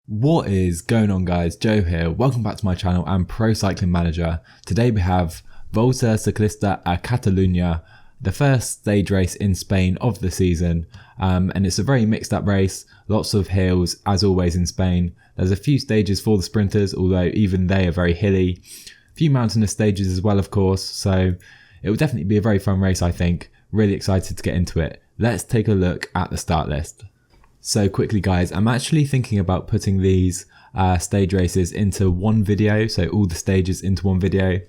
What is going on, guys? Joe here. Welcome back to my channel. I'm Pro Cycling Manager. Today we have Volta Ciclista a Catalunya, the first stage race in Spain of the season, and it's a very mixed up race. Lots of hills as always in Spain. There's a few stages for the sprinters, although even they are very hilly. A few mountainous stages as well, of course, so it will definitely be a very fun race, I think. Really excited to get into it. Let's take a look at the start list. So quickly, guys, I'm actually thinking about putting these stage races into one video, so all the stages into one video.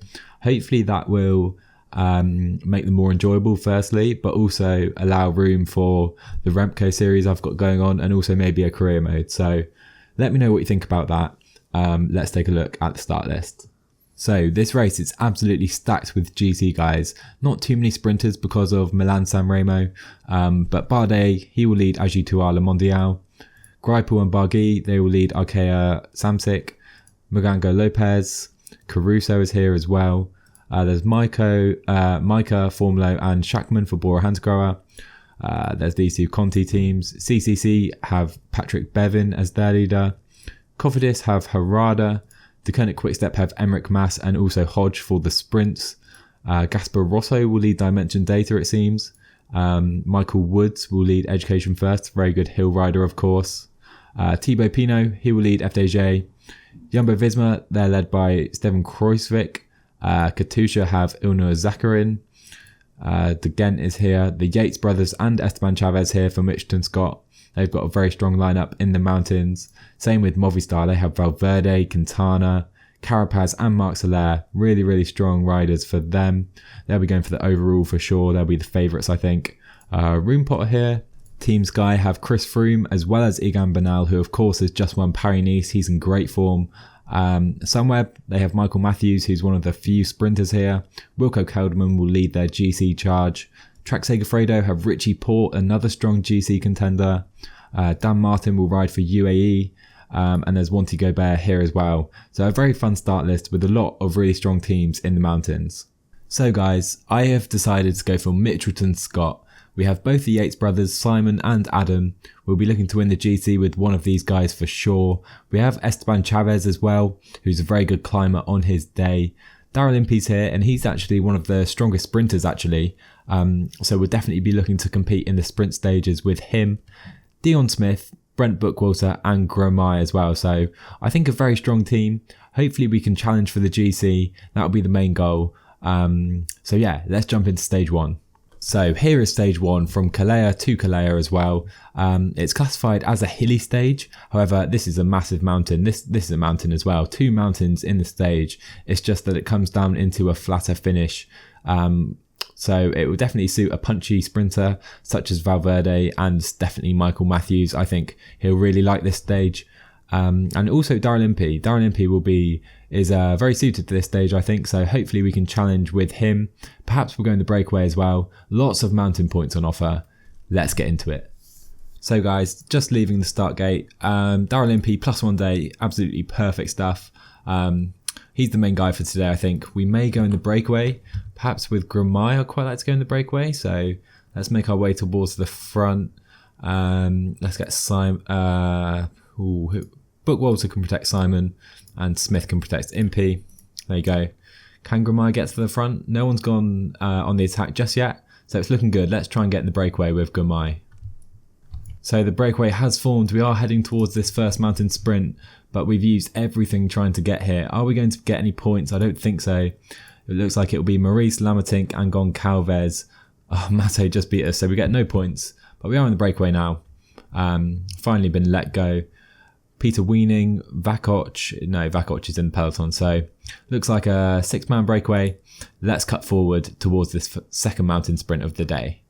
Hopefully that will make them more enjoyable firstly, but also allow room for the Remco series I've got going on and also maybe a career mode. So let me know what you think about that. Let's take a look at the start list. So this race is absolutely stacked with GC guys. Not too many sprinters because of Milan-San Remo, but Bardet, he will lead AG2R Le Mondial. Greipel and Barguil, they will lead Arkea Samsic. Mugango Lopez, Caruso is here as well. There's Micah, Formolo and Schachmann for Bora Hansgrohe. There's these two Conti teams. CCC have Patrick Bevin as their leader. Cofidis have Harada. The Koenig Quickstep have Emmerich Mas and also Hodge for the sprints. Gasper Rosso will lead Dimension Data, it seems. Michael Woods will lead Education First, very good hill rider, of course. Thibaut Pinot, he will lead FDJ. Jumbo Visma, they're led by Steven Kruijswijk. Katusha have Ilnur Zakarin. De Gent is here. The Yates brothers and Esteban Chaves here for Michelton-Scott. They've got a very strong lineup in the mountains. Same with Movistar. They have Valverde, Quintana, Carapaz and Marc Soler. Really, really strong riders for them. They'll be going for the overall for sure. They'll be the favourites, I think. Room Potter here. Team Sky have Chris Froome as well as Egan Bernal, who of course has just won Paris-Nice. He's in great form. Sunweb, they have Michael Matthews, who's one of the few sprinters here. Wilco Kelderman will lead their GC charge. Trek Segafredo have Richie Port, another strong GC contender. Dan Martin will ride for UAE. And there's Wanty Gobert here as well. So a very fun start list with a lot of really strong teams in the mountains. So guys, I have decided to go for Michelton-Scott. We have both the Yates brothers, Simon and Adam. We'll be looking to win the GC with one of these guys for sure. We have Esteban Chaves as well, who's a very good climber on his day. Daryl Impey's here, and he's actually one of the strongest sprinters actually. So we'll definitely be looking to compete in the sprint stages with him. Dion Smith, Brent Bookwalter and Gromai as well. So I think a very strong team. Hopefully we can challenge for the GC. That'll be the main goal. So yeah, let's jump into stage one. So here is stage one from Calais to Calais as well. It's classified as a hilly stage. However, this is a massive mountain. This is a mountain as well. Two mountains in the stage. It's just that it comes down into a flatter finish. So it will definitely suit a punchy sprinter such as Valverde and definitely Michael Matthews. I think he'll really like this stage. And also Daryl Impey. Daryl Impey is very suited to this stage, I think. So hopefully we can challenge with him. Perhaps we'll go in the breakaway as well. Lots of mountain points on offer. Let's get into it. So guys, just leaving the start gate. Daryl Impey +1 day, absolutely perfect stuff. He's the main guy for today, I think. We may go in the breakaway. Perhaps with Gromai, I'd quite like to go in the breakaway. So let's make our way towards the front. Let's get Simon. Bookwalter can protect Simon and Smith can protect Impey. There you go. Can Gromai get to the front? No one's gone on the attack just yet. So it's looking good. Let's try and get in the breakaway with Gromai. So the breakaway has formed. We are heading towards this first mountain sprint, but we've used everything trying to get here. Are we going to get any points? I don't think so. It looks like it'll be Maurice, Lamatink and Goncalves. Oh, Matteo just beat us, so we get no points. But we are in the breakaway now. Finally been let go. Peter Weening, Vakoc. No, Vakoc is in the peloton. So looks like a 6-man breakaway. Let's cut forward towards this second mountain sprint of the day.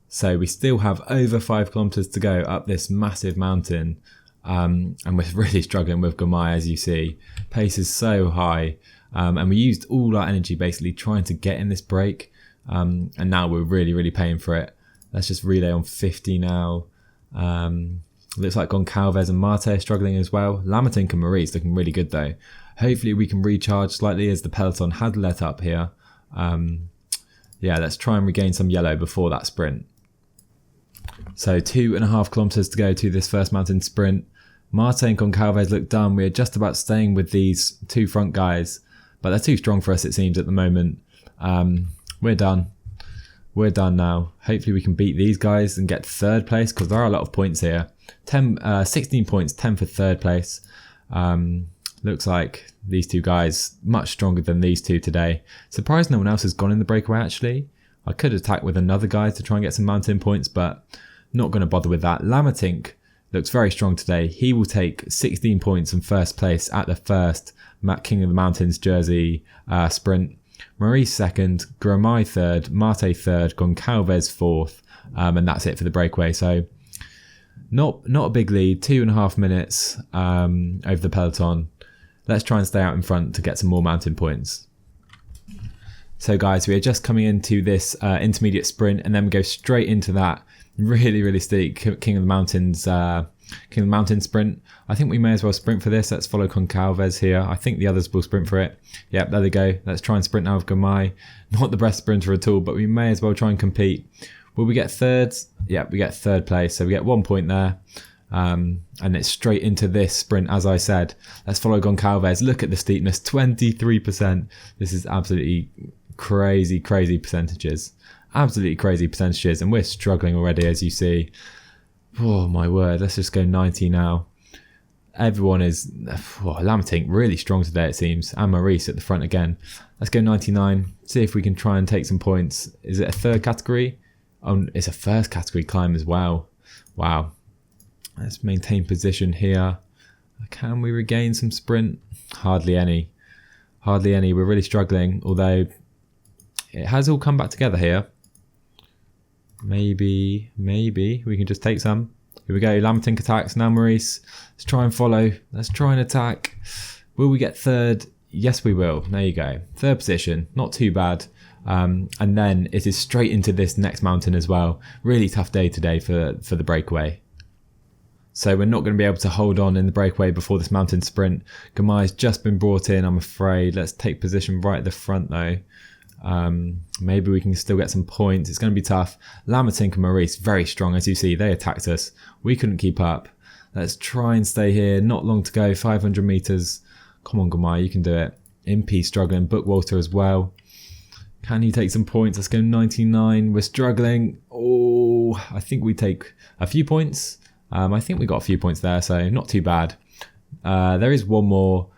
So we still have over 5 kilometers to go up this massive mountain. And we're really struggling with Gromai, as you see. Pace is so high. And we used all our energy basically trying to get in this break. And now we're really, really paying for it. Let's just relay on 50 now. Looks like Goncalves and Mate are struggling as well. Lamatink and Maurice looking really good though. Hopefully we can recharge slightly as the peloton had let up here. Yeah, let's try and regain some yellow before that sprint. So 2.5 kilometers to go to this first mountain sprint. Marte and Goncalves look done. We're just about staying with these two front guys, but they're too strong for us, it seems, at the moment. We're done. We're done now. Hopefully we can beat these guys and get third place, because there are a lot of points here. 16 points, 10 for third place. Looks like these two guys much stronger than these two today. Surprised no one else has gone in the breakaway, actually. I could attack with another guy to try and get some mountain points, but not going to bother with that. Lamatink looks very strong today. He will take 16 points in first place at the first King of the Mountains jersey sprint. Maurice second, Gromai third, Marte third, Goncalves fourth, and that's it for the breakaway. So not a big lead, 2.5 minutes over the peloton. Let's try and stay out in front to get some more mountain points. So guys, we are just coming into this intermediate sprint, and then we go straight into that really steep King of the Mountains sprint. I think we may as well sprint for this. Let's follow Goncalves here. I think the others will sprint for it. Yep, there they go. Let's try and sprint now with Gomai. Not the best sprinter at all, but we may as well try and compete. Will we get third? Yep, we get third place. So we get 1 point there. And it's straight into this sprint, as I said. Let's follow Goncalves. Look at the steepness, 23%. This is absolutely crazy percentages. Absolutely crazy percentages. And we're struggling already, as you see. Oh my word, let's just go 90 now. Everyone is, Lamatink really strong today, it seems. And Maurice at the front again. Let's go 99. See if we can try and take some points. Is it a third category? Oh, it's a first category climb as well. Wow. Let's maintain position here. Can we regain some sprint? Hardly any. Hardly any. We're really struggling, although it has all come back together here. Maybe we can just take some. Here we go. Lamatink attacks. Now Maurice. Let's try and follow. Let's try and attack. Will we get third? Yes, we will. There you go. Third position. Not too bad. And then it is straight into this next mountain as well. Really tough day today for the breakaway. So we're not going to be able to hold on in the breakaway before this mountain sprint. Gomai's just been brought in, I'm afraid. Let's take position right at the front though. Maybe we can still get some points. It's going to be tough. Lamatink and Maurice, very strong. As you see, they attacked us. We couldn't keep up. Let's try and stay here. Not long to go, 500 meters. Come on, Gomai, you can do it. Impey struggling, Bookwalter as well. Can you take some points? Let's go 99. We're struggling. Oh, I think we take a few points. I think we got a few points there, so not too bad. There is one more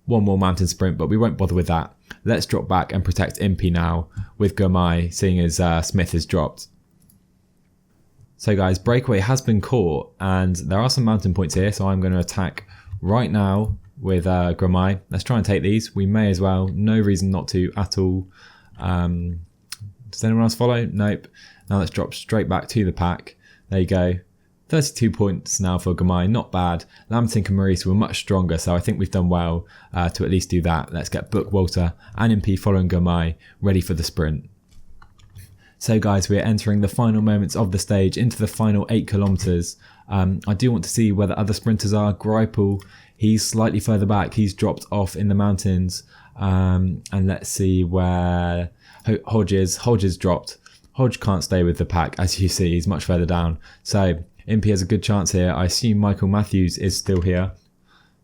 mountain sprint, but we won't bother with that. Let's drop back and protect Impey now with Gomai, seeing as Smith has dropped. So guys, breakaway has been caught, and there are some mountain points here, so I'm going to attack right now with Gomai. Let's try and take these. We may as well. No reason not to at all. Does anyone else follow? Nope. Now let's drop straight back to the pack. There you go. 32 points now for Gomai, not bad. Lamatink and Maurice were much stronger, so I think we've done well to at least do that. Let's get Bookwalter and Impey following Gomai ready for the sprint. So guys, we're entering the final moments of the stage, into the final 8 kilometers. I do want to see where the other sprinters are. Greipel, he's slightly further back. He's dropped off in the mountains. And let's see where Hodge is. Hodge has dropped. Hodge can't stay with the pack, as you see, he's much further down. So Impey has a good chance here. I assume Michael Matthews is still here.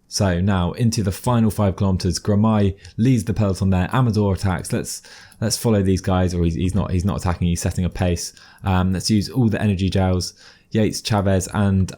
So now into the final 5 kilometers. Gomai leads the peloton there. Amador attacks. Let's follow these guys, or he's not attacking. He's setting a pace. Let's use all the energy gels. Yates, Chaves, and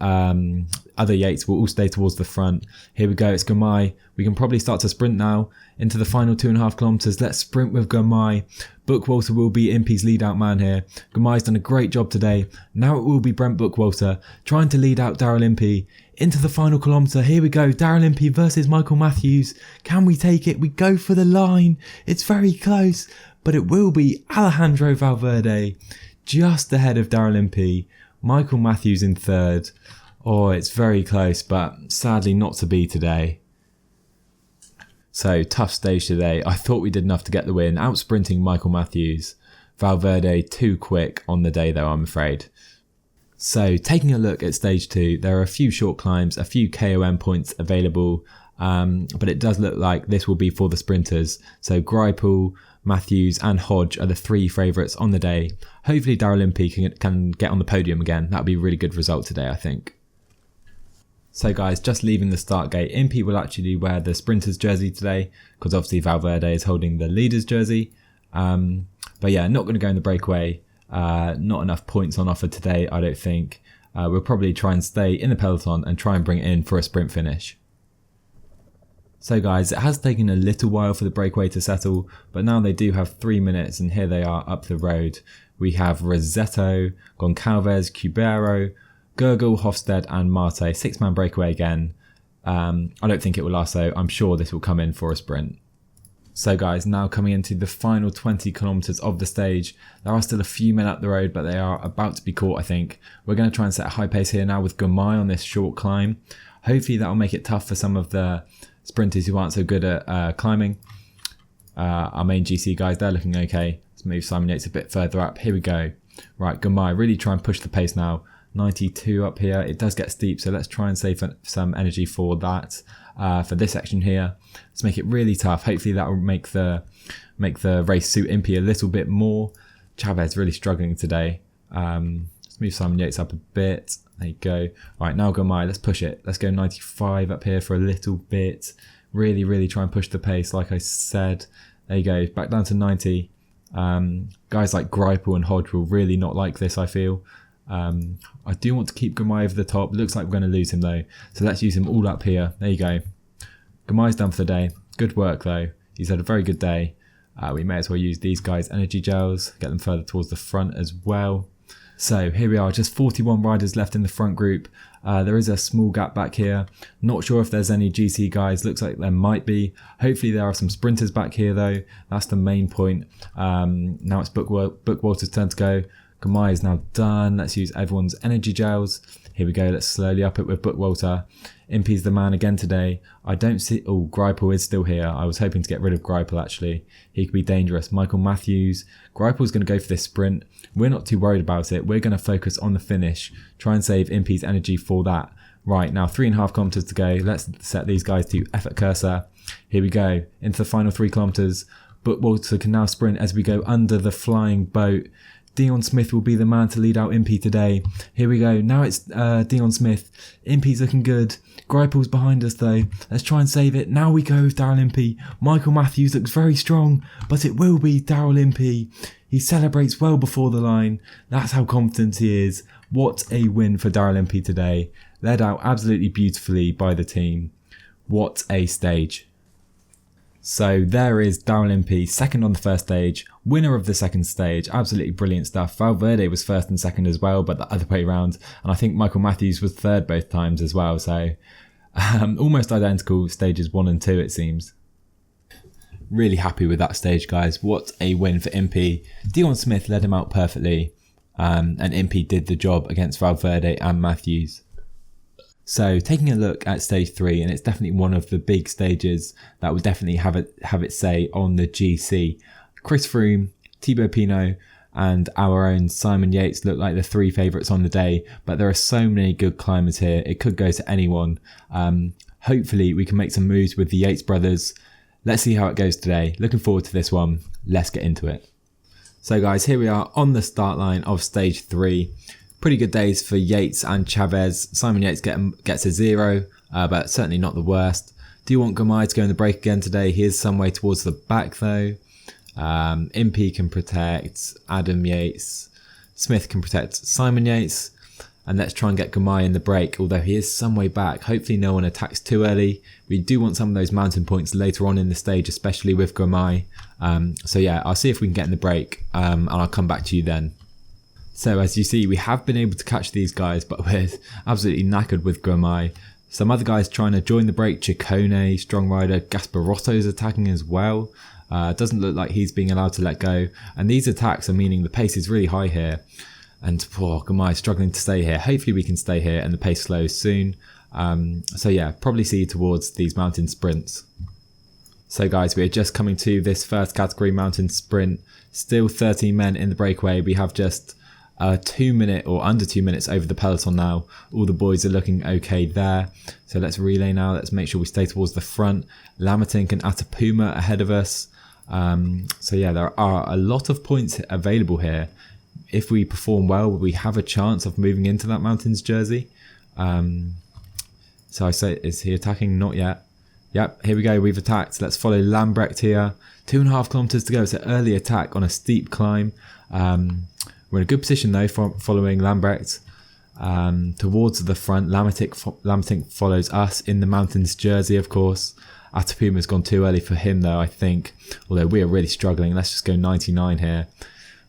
other Yates will all stay towards the front. Here we go. It's Gomai. We can probably start to sprint now into the final 2.5 kilometers. Let's sprint with Gomai. Bookwalter will be Impey's lead out man here. Gomai's done a great job today. Now it will be Brent Bookwalter trying to lead out Daryl Impey into the final kilometer. Here we go. Daryl Impey versus Michael Matthews. Can we take it? We go for the line. It's very close, but it will be Alejandro Valverde just ahead of Daryl Impey. Michael Matthews in third. Oh, it's very close, but sadly not to be today. So, tough stage today. I thought we did enough to get the win, out sprinting Michael Matthews. Valverde too quick on the day though, I'm afraid. So, taking a look at stage 2, there are a few short climbs, a few KOM points available, but it does look like this will be for the sprinters. So, Greipel, Matthews and Hodge are the 3 favourites on the day. Hopefully Daryl Impey can get on the podium again. That would be a really good result today, I think. So guys, just leaving the start gate, Impey will actually wear the sprinter's jersey today because obviously Valverde is holding the leader's jersey. But yeah, not going to go in the breakaway. Not enough points on offer today, I don't think. We'll probably try and stay in the peloton and try and bring it in for a sprint finish. So guys, it has taken a little while for the breakaway to settle, but now they do have 3 minutes and here they are up the road. We have Rossetto, Goncalves, Cubero, Gurgel, Hofstede and Marte. 6-man breakaway again. I don't think it will last though. I'm sure this will come in for a sprint. So guys, now coming into the final 20 kilometers of the stage. There are still a few men up the road, but they are about to be caught, I think. We're going to try and set a high pace here now with Girmay on this short climb. Hopefully that will make it tough for some of the sprinters who aren't so good at climbing. Our main GC guys, they're looking okay. Let's move Simon Yates a bit further up. Here we go. Right, Girmay, really try and push the pace now. 92 up here. It does get steep, so let's try and save some energy for that. For this section here, let's make it really tough. Hopefully that will make the race suit Impey a little bit more. Chaves really struggling today. Let's move Simon Yates up a bit. There you go. All right, now Girmay, let's push it. Let's go 95 up here for a little bit. Really try and push the pace, like I said. There you go, back down to 90. Guys like Greipel and Hodge will really not like this, I feel. I do want to keep Girmay over the top. Looks like we're going to lose him though. So let's use him all up here. There you go. Girmay's done for the day. Good work though. He's had a very good day. We may as well use these guys' energy gels. Get them further towards the front as well. So here we are. Just 41 riders left in the front group. There is a small gap back here. Not sure if there's any GC guys. Looks like there might be. Hopefully there are some sprinters back here though. That's the main point. Now it's Bookwalter's turn to go. Girmay is now done. Let's use everyone's energy gels. Here we go. Let's slowly up it with Bookwalter. Impey's the man again today. I don't see... Oh, Greipel is still here. I was hoping to get rid of Greipel actually. He could be dangerous. Michael Matthews. Greipel's going to go for this sprint. We're not too worried about it. We're going to focus on the finish. Try and save Impey's energy for that. Right, now 3.5 kilometers to go. Let's set these guys to effort cursor. Here we go. Into the final 3 kilometers. Bookwalter can now sprint as we go under the flying boat. Dion Smith will be the man to lead out Impey today. Here we go. Now it's Dion Smith. Impey's looking good. Greipel's behind us though. Let's try and save it. Now we go with Daryl Impey. Michael Matthews looks very strong, but it will be Daryl Impey. He celebrates well before the line. That's how confident he is. What a win for Daryl Impey today. Led out absolutely beautifully by the team. What a stage. So there is Daryl Impey, second on the first stage, winner of the second stage. Absolutely brilliant stuff. Valverde was first and second as well, but the other way around. And I think Michael Matthews was third both times as well. So almost identical stages 1 and 2 it seems. Really happy with that stage, guys. What a win for Impey. Dion Smith led him out perfectly. And Impey did the job against Valverde and Matthews. So taking a look at stage 3, and it's definitely one of the big stages that will definitely have it say on the GC. Chris Froome, Thibaut Pinot and our own Simon Yates look like the 3 favourites on the day, but there are so many good climbers here. It could go to anyone. Hopefully we can make some moves with the Yates brothers. Let's see how it goes today. Looking forward to this one. Let's get into it. So guys, here we are on the start line of stage 3. Pretty good days for Yates and Chaves. Simon Yates gets a 0, but certainly not the worst. Do you want Girmay to go in the break again today? He is some way towards the back though. Impey can protect Adam Yates. Smith can protect Simon Yates. And let's try and get Girmay in the break, although he is some way back. Hopefully no one attacks too early. We do want some of those mountain points later on in the stage, especially with Girmay. So yeah, I'll see if we can get in the break and I'll come back to you then. So as you see, we have been able to catch these guys, but we're absolutely knackered with Girmay. Some other guys trying to join the break. Ciccone, strong rider. Gasparotto's attacking as well. Doesn't look like he's being allowed to let go. And these attacks are meaning the pace is really high here. And poor Girmay struggling to stay here. Hopefully we can stay here and the pace slows soon. So yeah, probably see you towards these mountain sprints. So guys, we are just coming to this first category mountain sprint. Still 13 men in the breakaway. We have just 2 minute or under 2 minutes over the peloton now. All the boys are looking okay there. So let's relay now. Let's make sure we stay towards the front. Lamertink and Atapuma ahead of us. So yeah, there are a lot of points available here. If we perform well, we have a chance of moving into that mountains jersey. So I say, is he attacking? Not yet. Yep, here we go. We've attacked. Let's follow Lambrecht here. 2.5 kilometers to go. It's an early attack on a steep climb. We're in a good position though, following Lambrecht. Towards the front, Lamatink follows us in the mountains jersey, of course. Atapuma's gone too early for him though, I think. Although we are really struggling. Let's just go 99 here.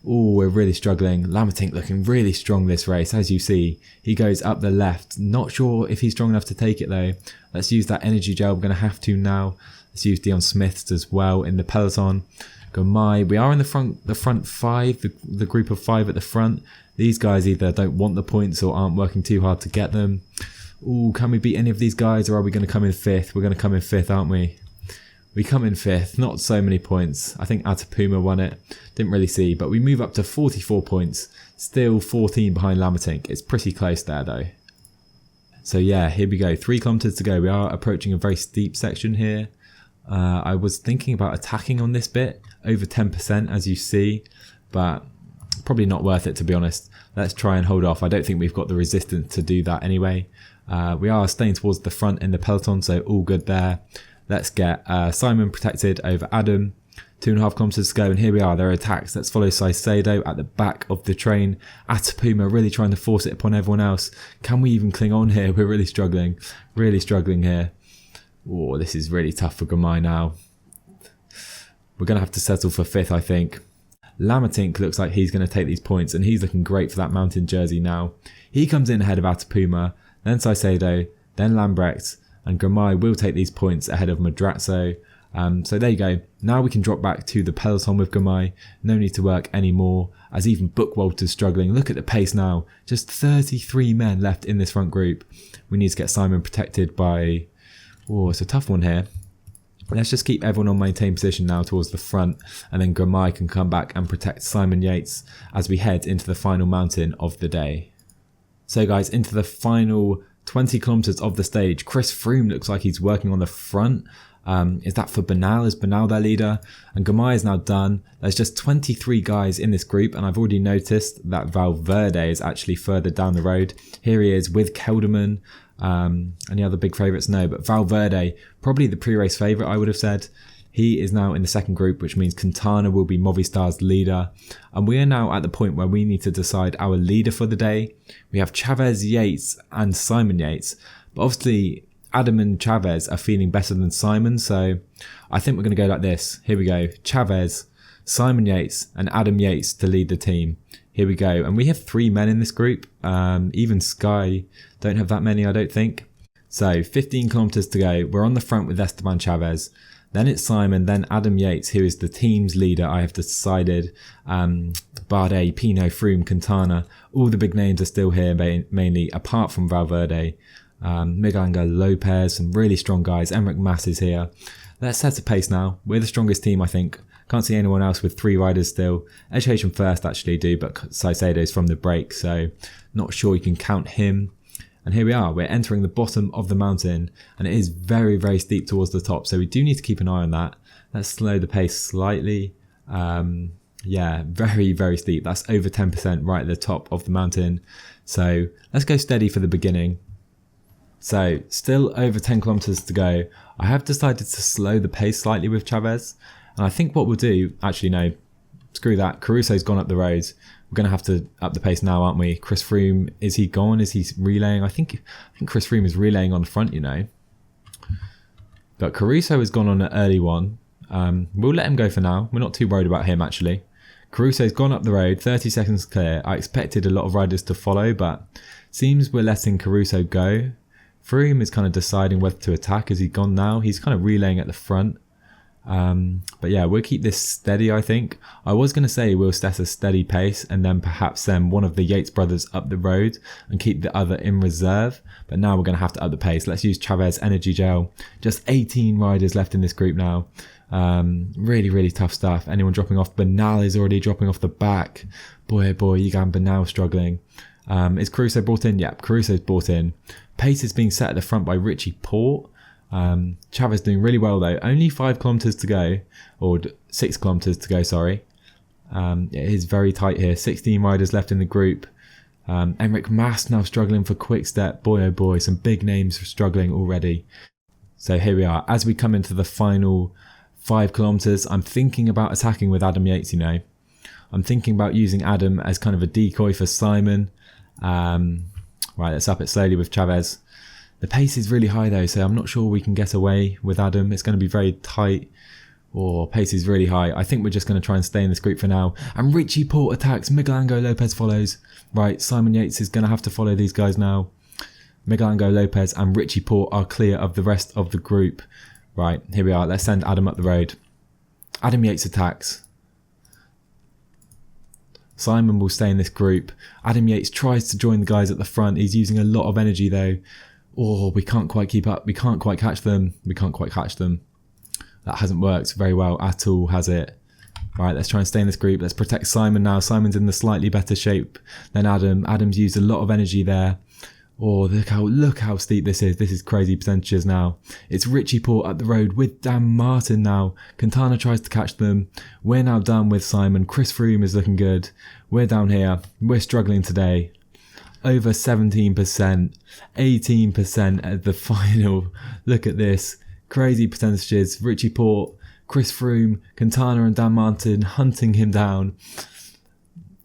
Oh, we're really struggling. Lamatink looking really strong this race. As you see, he goes up the left. Not sure if he's strong enough to take it though. Let's use that energy gel. We're going to have to now. Let's use Dion Smith's as well in the peloton. Gomai. We are in the front five, the group of 5 at the front. These guys either don't want the points or aren't working too hard to get them. Ooh, can we beat any of these guys, or are we going to come in 5th? We're going to come in 5th, aren't we? We come in 5th, not so many points. I think Atapuma won it. Didn't really see, but we move up to 44 points. Still 14 behind Lamatink. It's pretty close there though. So yeah, here we go. 3 kilometers to go. We are approaching a very steep section here. I was thinking about attacking on this bit, over 10% as you see, but probably not worth it to be honest. Let's try and hold off. I don't think we've got the resistance to do that anyway. We are staying towards the front in the peloton, so all good there. Let's get Simon protected over Adam. 2.5 kilometers to go, and here we are. There are attacks. Let's follow Saicedo at the back of the train. Atapuma really trying to force it upon everyone else. Can we even cling on here? We're really struggling here. Oh, this is really tough for Gomai now. We're going to have to settle for 5th, I think. Lamatink looks like he's going to take these points, and he's looking great for that mountain jersey now. He comes in ahead of Atapuma, then Saicedo, then Lambrecht, and Gomai will take these points ahead of Madrazo. So there you go. Now we can drop back to the peloton with Gomai. No need to work anymore, as even Bookwalter's struggling. Look at the pace now. Just 33 men left in this front group. We need to get Simon protected by... Oh, it's a tough one here. Let's just keep everyone on maintained position now towards the front, and then Gomai can come back and protect Simon Yates as we head into the final mountain of the day. So guys, into the final 20 kilometers of the stage. Chris Froome looks like he's working on the front. Is that for Bernal? Is Bernal their leader? And Gomai is now done. There's just 23 guys in this group, and I've already noticed that Valverde is actually further down the road. Here he is with Kelderman. Any other big favourites? No, but Valverde, probably the pre-race favourite, I would have said. He is now in the second group, which means Quintana will be Movistar's leader. And we are now at the point where we need to decide our leader for the day. We have Chaves, Yates and Simon Yates. But obviously, Adam and Chaves are feeling better than Simon. So I think we're going to go like this. Here we go. Chaves, Simon Yates and Adam Yates to lead the team. Here we go. And we have 3 men in this group. Even Sky don't have that many, I don't think. So 15 kilometers to go. We're on the front with Esteban Chaves. Then it's Simon, then Adam Yates, who is the team's leader, I have decided. Bardet, Pinot, Froome, Quintana, all the big names are still here, mainly, apart from Valverde. Miguel Angel Lopez, some really strong guys. Emmerich Mas is here. Let's set a pace now. We're the strongest team, I think. Can't see anyone else with 3 riders still. Education First actually do, but Saicedo's from the break, so not sure you can count him. And here we are, we're entering the bottom of the mountain, and it is very, very steep towards the top, so we do need to keep an eye on that. Let's slow the pace slightly. Yeah, very, very steep. That's over 10% right at the top of the mountain. So let's go steady for the beginning. So still over 10 kilometers to go. I have decided to slow the pace slightly with Chaves. And I think what we'll do, actually no, screw that. Caruso's gone up the road. We're going to have to up the pace now, aren't we? Chris Froome, is he gone? Is he relaying? I think Chris Froome is relaying on the front, you know. But Caruso has gone on an early one. We'll let him go for now. We're not too worried about him, actually. Caruso's gone up the road, 30 seconds clear. I expected a lot of riders to follow, but seems we're letting Caruso go. Froome is kind of deciding whether to attack. Has he gone now? He's kind of relaying at the front. But yeah, we'll keep this steady, I think. I was going to say we'll set a steady pace and then perhaps send one of the Yates brothers up the road and keep the other in reserve. But now we're going to have to up the pace. Let's use Chaves Energy Gel. Just 18 riders left in this group now. Really, really tough stuff. Anyone dropping off? Bernal is already dropping off the back. Boy, oh boy, Egan Bernal struggling. Is Caruso brought in? Yep, Caruso's brought in. Pace is being set at the front by Richie Port. Chaves doing really well though. Only 5 kilometers to go, or 6 kilometers to go, sorry. It is very tight here. 16 riders left in the group. Enric Mas now struggling for quick step. Boy oh boy, some big names struggling already. So here we are. As we come into the final 5 kilometers, I'm thinking about attacking with Adam Yates, you know. I'm thinking about using Adam as kind of a decoy for Simon. Right, let's up it slowly with Chaves. The pace is really high though, so I'm not sure we can get away with Adam. It's going to be very tight. Pace is really high. I think we're just going to try and stay in this group for now. And Richie Porte attacks. Miguel Angel Lopez follows. Right, Simon Yates is going to have to follow these guys now. Miguel Angel Lopez and Richie Porte are clear of the rest of the group. Right, here we are. Let's send Adam up the road. Adam Yates attacks. Simon will stay in this group. Adam Yates tries to join the guys at the front. He's using a lot of energy though. We can't quite keep up. We can't quite catch them. That hasn't worked very well at all, has it? Right, let's try and stay in this group. Let's protect Simon now. Simon's in the slightly better shape than Adam. Adam's used a lot of energy there. Look how steep this is. This is crazy percentages now. It's Richie Porte up the road with Dan Martin now. Quintana tries to catch them. We're now done with Simon. Chris Froome is looking good. We're down here. We're struggling today. Over 17%, 18% at the final. Look at this. Crazy percentages. Richie Porte, Chris Froome, Quintana and Dan Martin hunting him down.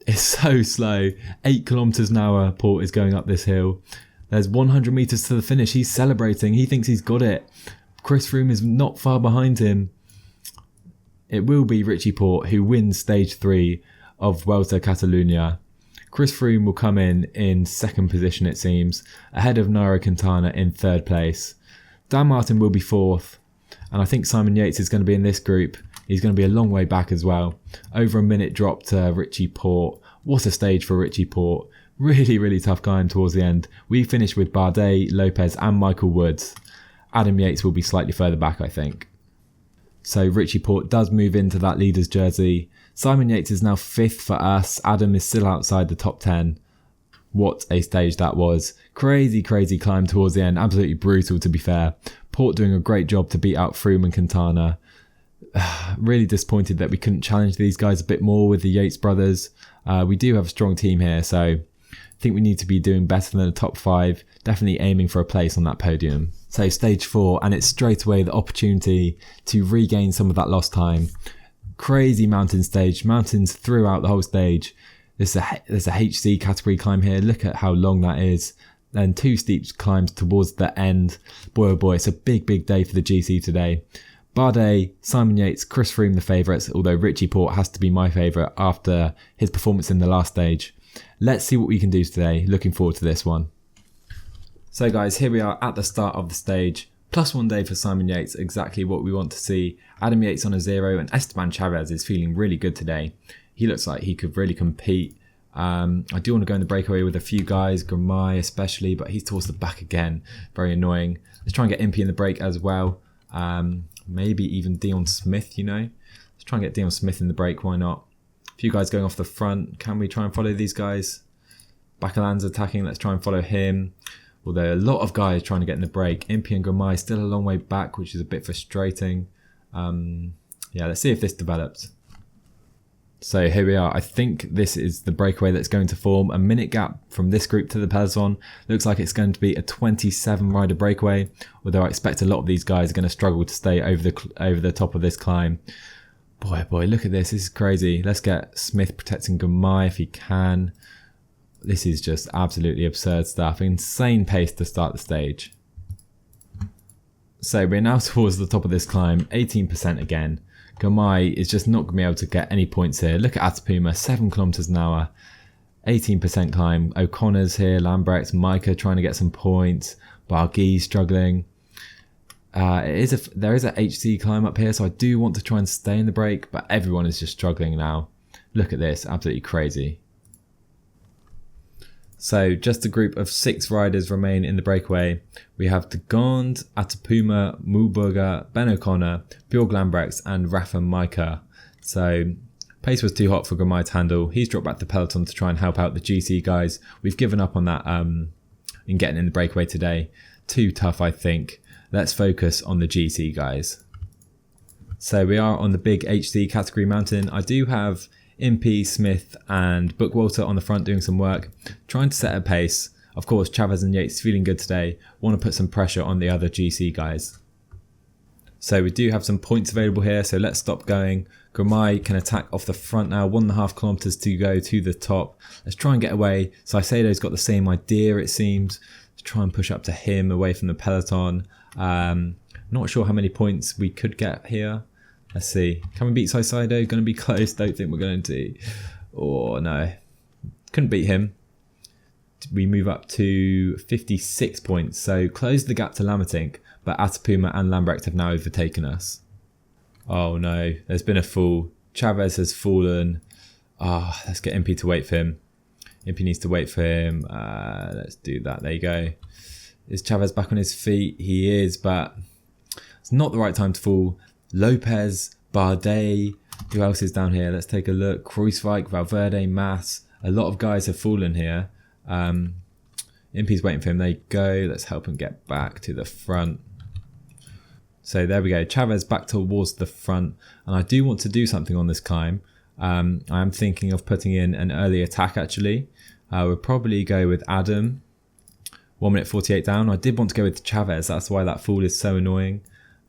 It's so slow. 8 kilometers an hour Porte is going up this hill. There's 100 meters to the finish. He's celebrating. He thinks he's got it. Chris Froome is not far behind him. It will be Richie Porte who wins stage 3 of Volta Catalunya. Chris Froome will come in second position, it seems, ahead of Nairo Quintana in 3rd place. Dan Martin will be 4th, and I think Simon Yates is going to be in this group. He's going to be a long way back as well. Over a minute drop to Richie Porte. What a stage for Richie Porte. Really, really tough climb towards the end. We finished with Bardet, Lopez and Michael Woods. Adam Yates will be slightly further back, I think. So Richie Porte does move into that leader's jersey. Simon Yates is now 5th for us. Adam is still outside the top 10. What a stage that was. Crazy climb towards the end. Absolutely brutal, to be fair. Porte doing a great job to beat out Froome and Quintana. Really disappointed that we couldn't challenge these guys a bit more with the Yates brothers. We do have a strong team here, so I think we need to be doing better than the top 5. Definitely aiming for a place on that podium. So stage 4, and it's straight away the opportunity to regain some of that lost time. Crazy mountain stage. Mountains throughout the whole stage. There's a HC category climb here. Look at how long that is. Then 2 steep climbs towards the end. Boy oh boy, it's a big day for the GC today. Bardet, Simon Yates, Chris Froome the favourites, although Richie Porte has to be my favourite after his performance in the last stage. Let's see what we can do today. Looking forward to this one. So guys, here we are at the start of the stage. +1 day for Simon Yates, exactly what we want to see. Adam Yates on a 0 and Esteban Chaves is feeling really good today. He looks like he could really compete. I do want to go in the breakaway with a few guys, Gramai especially, but he's towards the back again. Very annoying. Let's try and get Impey in the break as well. Maybe even Dion Smith, you know. Let's try and get Dion Smith in the break, why not? A few guys going off the front. Can we try and follow these guys? Bakalan's attacking, let's try and follow him. Although a lot of guys trying to get in the break. Impey and Gramai still a long way back, which is a bit frustrating. Yeah, let's see if this develops. So here we are. I think this is the breakaway that's going to form. A minute gap from this group to the peloton. Looks like it's going to be a 27 rider breakaway. Although I expect a lot of these guys are going to struggle to stay over the top of this climb. Boy, look at this. This is crazy. Let's get Smith protecting Gramai if he can. This is just absolutely absurd stuff. Insane pace to start the stage. So we're now towards the top of this climb. 18% again. Gramai is just not going to be able to get any points here. Look at Atapuma, 7 kilometers an hour. 18% climb. O'Connor's here. Lambrecht, Micah trying to get some points. Barguil struggling. There is a HC climb up here, so I do want to try and stay in the break, but everyone is just struggling now. Look at this. Absolutely crazy. So just a group of 6 riders remain in the breakaway. We have De Gonde, Atapuma, Mulberger, Ben O'Connor, Bjorg Lambrecht and Rafa Micah. So pace was too hot for Gramai to handle. He's dropped back the peloton to try and help out the GC guys. We've given up on that in getting in the breakaway today. Too tough, I think. Let's focus on the GC guys. So we are on the big HC category mountain. I do have Impey, Smith and Bookwalter on the front doing some work, trying to set a pace. Of course, Chaves and Yates feeling good today, want to put some pressure on the other GC guys. So we do have some points available here, so let's stop going. Gramai can attack off the front now, 1.5 kilometers to go to the top. Let's try and get away. Saicedo's got the same idea, it seems. Let's try and push up to him away from the peloton. Not sure how many points we could get here. Let's see. Can we beat Saicedo? Going to be close. Don't think we're going to. Oh, no. Couldn't beat him. We move up to 56 points. So close the gap to Lamatink. But Atapuma and Lambrecht have now overtaken us. Oh, no. There's been a fall. Chaves has fallen. Let's get Impey to wait for him. Impey needs to wait for him. Let's do that. There you go. Is Chaves back on his feet? He is, but it's not the right time to fall. Lopez, Bardet, who else is down here? Let's take a look. Kruiswijk, Valverde, Mas. A lot of guys have fallen here. Impey's waiting for him. There you go. Let's help him get back to the front. So there we go. Chaves back towards the front. And I do want to do something on this climb. I am thinking of putting in an early attack actually. We'll probably go with Adam. 1 minute 48 down. I did want to go with Chaves. That's why that fall is so annoying.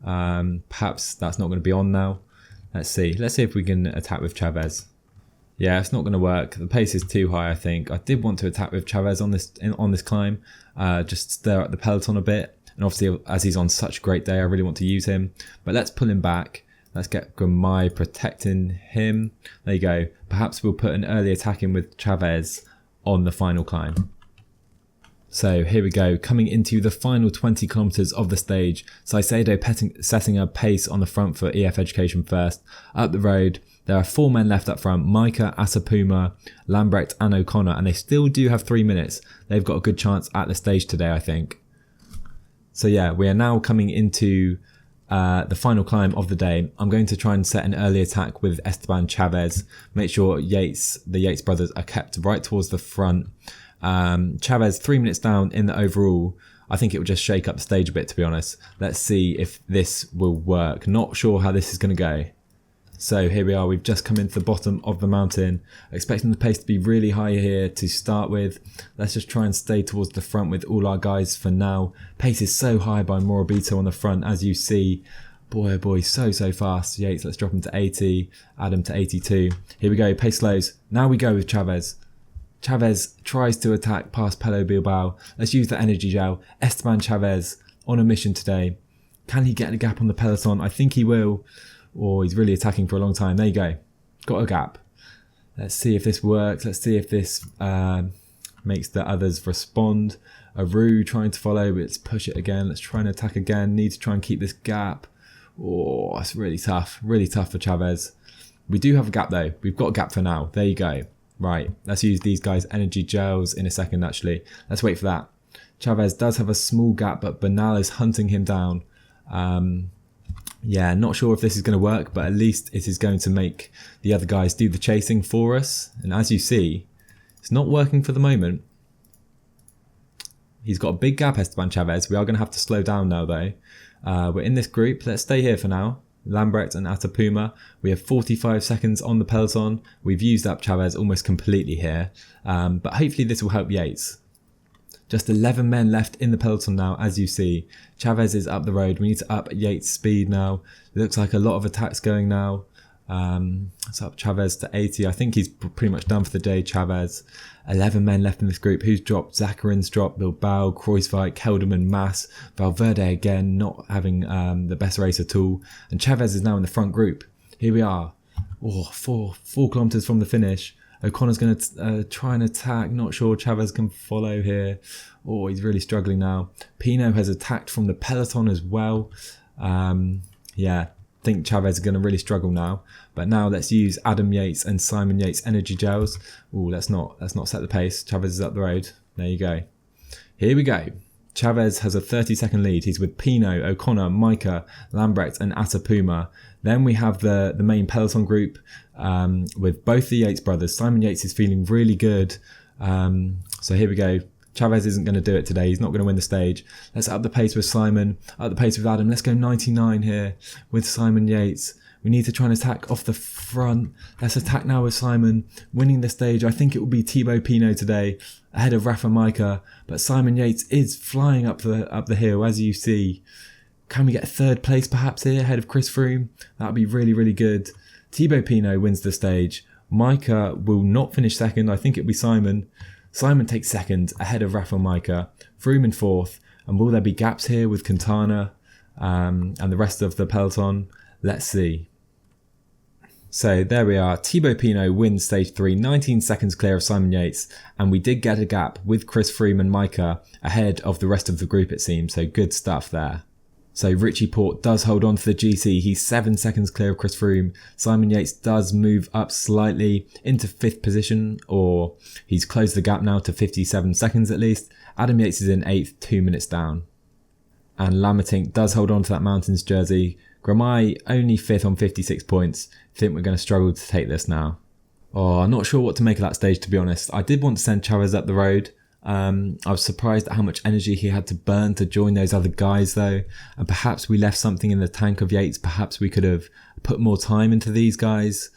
Perhaps that's not going to be on now. Let's see. Let's see if we can attack with Chaves. Yeah, it's not going to work. The pace is too high, I think. I did want to attack with Chaves on this climb. Just stir up the peloton a bit. And obviously, as he's on such a great day, I really want to use him. But let's pull him back. Let's get Gramai protecting him. There you go. Perhaps we'll put an early attack in with Chaves on the final climb. So here we go, coming into the final 20 kilometers of the stage. Saicedo setting a pace on the front for EF Education first. Up the road, there are 4 men left up front, Micah, Atapuma, Lambrecht and O'Connor, and they still do have 3 minutes. They've got a good chance at the stage today, I think. So yeah, we are now coming into the final climb of the day. I'm going to try and set an early attack with Esteban, Chaves. Make sure the Yates brothers are kept right towards the front. Chaves 3 minutes down in the overall. I think it will just shake up the stage a bit, to be honest. Let's see if this will work. Not sure how this is going to go. So here we are. We've just come into the bottom of the mountain. Expecting the pace to be really high here to start with. Let's just try and stay towards the front with all our guys for now. Pace is so high by Morabito on the front, as you see. Boy, oh boy, so fast. Yates, let's drop him to 80. Adam to 82. Here we go. Pace slows. Now we go with Chaves. Chaves tries to attack past Pelo Bilbao. Let's use the energy gel. Esteban Chaves on a mission today. Can he get a gap on the peloton? I think he will. Oh, he's really attacking for a long time. There you go. Got a gap. Let's see if this works. Let's see if this makes the others respond. Aru trying to follow. Let's push it again. Let's try and attack again. Need to try and keep this gap. Oh, it's really tough. Really tough for Chaves. We do have a gap though. We've got a gap for now. There you go. Right, let's use these guys' energy gels in a second actually. Let's wait for that. Chaves does have a small gap, but Bernal is hunting him down. Yeah, not sure if this is going to work, but at least it is going to make the other guys do the chasing for us. And as you see, it's not working for the moment. He's got a big gap, Esteban Chaves. We are going to have to slow down now though. We're in this group. Let's stay here for now. Lambrecht and Atapuma. We have 45 seconds on the peloton. We've used up Chaves almost completely here. But hopefully this will help Yates. Just 11 men left in the peloton now, as you see. Chaves is up the road. We need to up Yates' speed now. It looks like a lot of attacks going now. Let's up Chaves to 80. I think he's pretty much done for the day, Chaves. 11 men left in this group. Who's dropped? Zacharin's dropped. Bilbao, Kruiswijk, Kelderman, Mas. Valverde again, not having the best race at all. And Chaves is now in the front group. Here we are. Oh, 4 kilometers from the finish. O'Connor's going to try and attack. Not sure Chaves can follow here. Oh, he's really struggling now. Pino has attacked from the peloton as well. Yeah, I think Chaves is going to really struggle now. But now let's use Adam Yates and Simon Yates energy gels. Oh, let's not set the pace. Chaves is up the road. There you go. Here we go. Chaves has a 30-second lead. He's with Pino, O'Connor, Micah, Lambrecht and Atapuma. Then we have the main peloton group with both the Yates brothers. Simon Yates is feeling really good. So here we go. Chaves isn't going to do it today. He's not going to win the stage. Let's up the pace with Simon, up the pace with Adam. Let's go 99 here with Simon Yates. We need to try and attack off the front. Let's attack now with Simon. Winning the stage, I think it will be Thibaut Pinot today, ahead of Rafa Micah. But Simon Yates is flying up the hill, as you see. Can we get third place perhaps here, ahead of Chris Froome? That would be really, really good. Thibaut Pinot wins the stage. Micah will not finish second. I think it'll be Simon. Simon takes second, ahead of Rafa Micah. Froome in fourth. And will there be gaps here with Quintana and the rest of the peloton? Let's see. So there we are. Thibaut Pinot wins stage 3, 19 seconds clear of Simon Yates. And we did get a gap with Chris Froome and Micah ahead of the rest of the group, it seems. So good stuff there. So Richie Porte does hold on to the GC. He's 7 seconds clear of Chris Froome. Simon Yates does move up slightly into 5th position, or he's closed the gap now to 57 seconds at least. Adam Yates is in 8th, 2 minutes down. And Lamertink does hold on to that Mountains jersey. Gramai only 5th on 56 points. I think we're going to struggle to take this now. Oh, I'm not sure what to make of that stage, to be honest. I did want to send Chaves up the road. I was surprised at how much energy he had to burn to join those other guys though. And perhaps we left something in the tank of Yates. Perhaps we could have put more time into these guys,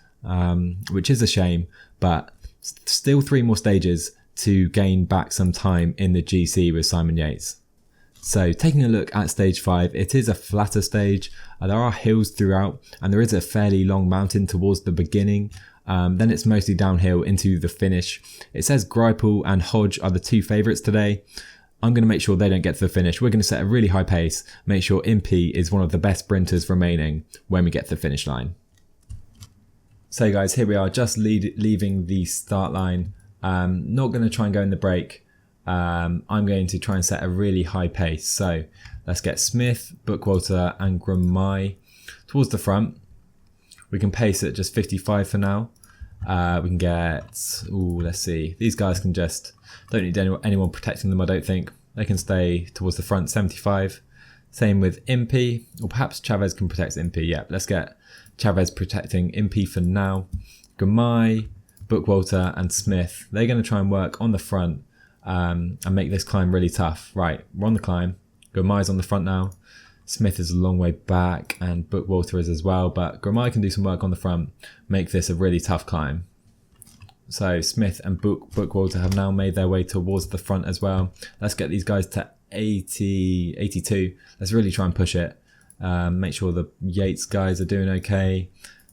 which is a shame. But still 3 more stages to gain back some time in the GC with Simon Yates. So taking a look at stage 5, it is a flatter stage. There are hills throughout and there is a fairly long mountain towards the beginning. Then it's mostly downhill into the finish. It says Greipel and Hodge are the 2 favourites today. I'm going to make sure they don't get to the finish. We're going to set a really high pace, make sure Impey is one of the best sprinters remaining when we get to the finish line. So guys, here we are just leaving the start line. Not going to try and go in the break. I'm going to try and set a really high pace. So let's get Smith, Bookwalter and Gramai towards the front. We can pace at just 55 for now. We can get, let's see. These guys can just, don't need anyone protecting them, I don't think. They can stay towards the front, 75. Same with Impey, or perhaps Chaves can protect Impey. Yeah, let's get Chaves protecting Impey for now. Gramai, Bookwalter and Smith, they're going to try and work on the front and make this climb really tough. Right, we're on the climb. Gramai's on the front now. Smith is a long way back and Bookwalter is as well, but Gramai can do some work on the front, make this a really tough climb. So Smith and Bookwalter have now made their way towards the front as well. Let's get these guys to 80, 82. Let's really try and push it. Make sure the Yates guys are doing okay.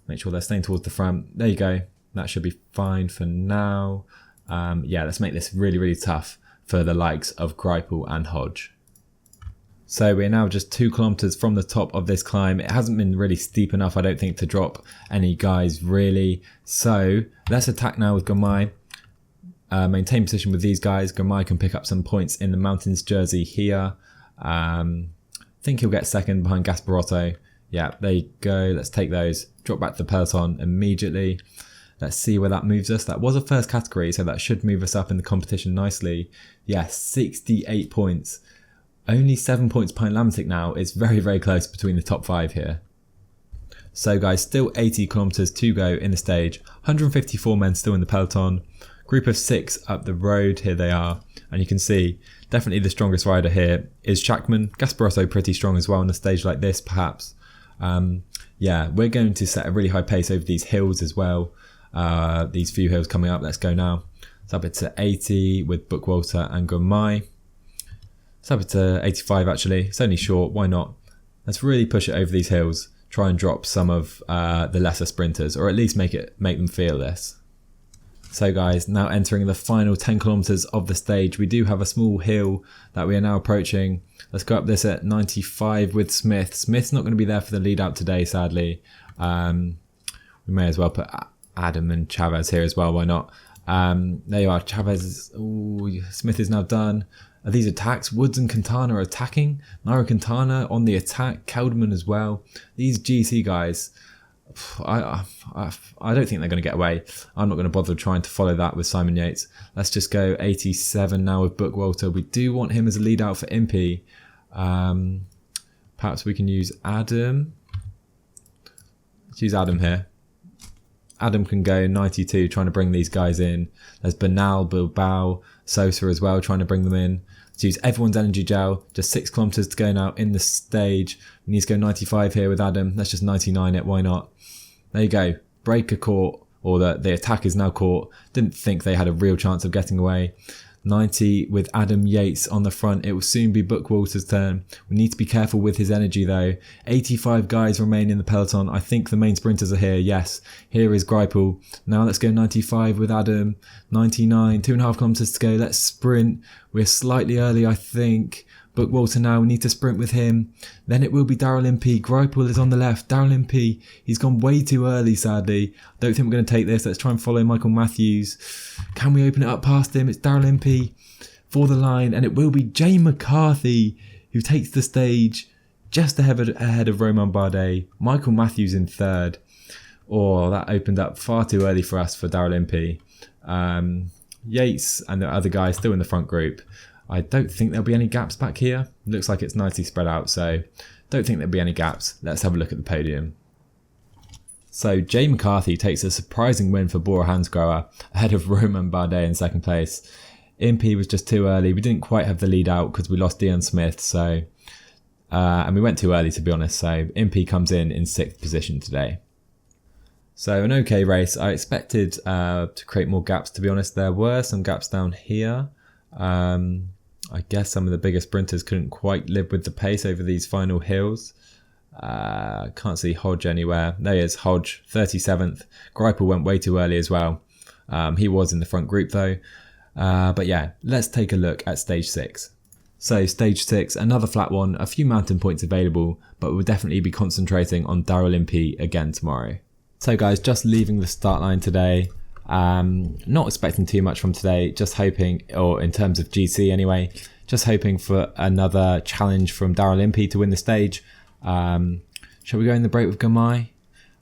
Make sure they're staying towards the front. There you go. That should be fine for now. Yeah, let's make this really, really tough for the likes of Greipel and Hodge. So we're now just 2 kilometers from the top of this climb. It hasn't been really steep enough, I don't think, to drop any guys really. So let's attack now with Gramai. Maintain position with these guys. Gramai can pick up some points in the Mountains jersey here. I think he'll get second behind Gasparotto. Yeah, there you go. Let's take those. Drop back to the peloton immediately. Let's see where that moves us. That was a first category, so that should move us up in the competition nicely. Yeah, 68 points. Only 7 points behind Lamertink now. It's very, very close between the top 5 here. So guys, still 80 kilometers to go in the stage. 154 men still in the peloton. Group of 6 up the road. Here they are. And you can see, definitely the strongest rider here is Schachmann. Gasparotto pretty strong as well on a stage like this, perhaps. Yeah, we're going to set a really high pace over these hills as well. These few hills coming up. Let's go now. It's up to 80 with Bookwalter and Gramai. It's up to 85 actually. It's only short. Why not? Let's really push it over these hills. Try and drop some of the lesser sprinters, or at least make them feel this. So guys, now entering the final 10 kilometers of the stage. We do have a small hill that we are now approaching. Let's go up this at 95 with Smith. Smith's not going to be there for the lead out today, sadly. We may as well put Adam and Chaves here as well. Why not? There you are. Chaves. Ooh, Smith is now done. Are these attacks? Woods and Quintana are attacking. Nairo Quintana on the attack. Kelderman as well. These GC guys, I don't think they're going to get away. I'm not going to bother trying to follow that with Simon Yates. Let's just go 87 now with Bookwalter. We do want him as a lead out for Impey. Perhaps we can use Adam. Let's use Adam here. Adam can go 92, trying to bring these guys in. There's Bernal, Bilbao, Sosa as well, trying to bring them in. to use everyone's energy gel. Just 6 kilometers to go now in the stage. We need to go 95 here with Adam. Let's just 99 it, why not? There you go. Breaker caught, or the attack is now caught. Didn't think they had a real chance of getting away. 90 with Adam Yates on the front. It will soon be Bookwalter's turn. We need to be careful with his energy though. 85 guys remain in the peloton. I think the main sprinters are here. Yes, here is Greipel. Now let's go 95 with Adam. 99, 2.5 kilometers to go. Let's sprint. We're slightly early, I think. Bookwalter now, we need to sprint with him. Then it will be Daryl Impey. Greipel is on the left. Daryl Impey, he's gone way too early, sadly. Don't think we're going to take this. Let's try and follow Michael Matthews. Can we open it up past him? It's Daryl Impey for the line. And it will be Jay McCarthy who takes the stage just ahead of Romain Bardet. Michael Matthews in third. Oh, that opened up far too early for us for Daryl Impey. Yates and the other guys still in the front group. I don't think there'll be any gaps back here. Looks like it's nicely spread out, so don't think there'll be any gaps. Let's have a look at the podium. So Jay McCarthy takes a surprising win for Bora Hansgrohe ahead of Romain Bardet in second place. Impey was just too early. We didn't quite have the lead out because we lost Dion Smith, so and we went too early to be honest, so Impey comes in 6th position today. So an okay race. I expected to create more gaps, to be honest. There were some gaps down here. I guess some of the bigger sprinters couldn't quite live with the pace over these final hills. Can't see Hodge anywhere. There he is, Hodge, 37th. Greipel went way too early as well. He was in the front group though. But yeah, let's take a look at stage 6. So stage 6, another flat one, a few mountain points available, but we'll definitely be concentrating on Daryl Impey again tomorrow. So guys, just leaving the start line today. Not expecting too much from today, just hoping, or in terms of GC anyway, just hoping for another challenge from Daryl Impey to win the stage. Shall we go in the break with Gamay?